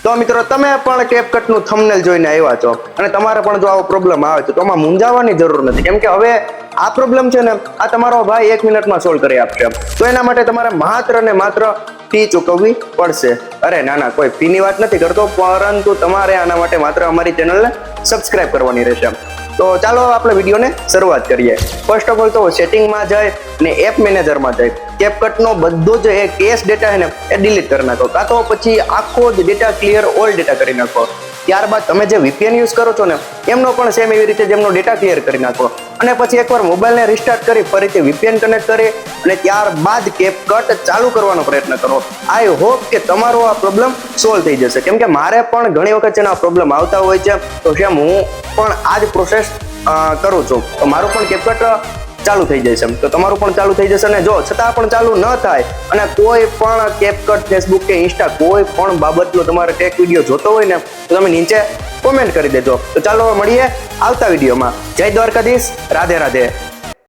તો મિત્રો તમે પણ કેપકટનું થંબનેલ જોઈને આવ્યા છો અને તમારે પણ જો આવો પ્રોબ્લેમ આવે તો આમાં મૂંઝાવાની જરૂર નથી, કેમ કે હવે આ પ્રોબ્લેમ છે ને આ તમારો ભાઈ 1 મિનિટમાં સોલ્વ કરી આપશે. તો એના માટે તમારે માત્ર ને માત્ર ફી ચૂકવવી પડશે. અરે ના કોઈ ફીની વાત નથી કરતો, પરંતુ તમારે આના માટે માત્ર અમારી ચેનલને સબસ્ક્રાઇબ કરવાની રહેશે. તો ચાલો આપણે વિડીયોને શરૂઆત કરીએ. ફર્સ્ટ ઓફ ઓલ તો સેટિંગમાં જાય ને એપ મેનેજરમાં જાય, કેપકટનો બધો જ એ કેશ ડેટા છે ને એ ડિલીટ કરી નાખો, કાં તો પછી આખો જ ડેટા ક્લિયર ઓલ ડેટા કરી નાખો. ત્યારબાદ તમે જે VPN યુઝ કરો છો ને એમનો પણ સેમ એવી રીતે જેમનો ડેટા ક્લિયર કરી નાખો અને પછી એકવાર મોબાઈલને રિસ્ટાર્ટ કરી ફરીથી VPN કનેક્ટ કરી અને ત્યારબાદ કેપકટ ચાલુ કરવાનો પ્રયત્ન કરો. આઈ હોપ કે તમારો આ પ્રોબ્લેમ સોલ્વ થઈ જશે, કેમ કે મારે પણ ઘણી વખત છે ને આ પ્રોબ્લેમ આવતા હોય છે. તો સેમ હું પણ આ જ પ્રોસેસ કરું છું, તો મારું પણ કેપકટ ચાલુ થઈ જશે. તો તમારું પણ ચાલુ થઈ જશે અને જો છતાં પણ ચાલુ ન થાય અને કોઈ પણ કેપકટ ફેસબુક કે ઇન્સ્ટા કોઈ પણ બાબતનો તમારે ટેક વિડીયો જોતો હોય ને તો તમે નીચે કોમેન્ટ કરી દેજો. તો ચાલો મળીએ આવતા વિડીયોમાં. જય દ્વારકાધીશ, રાધે રાધે.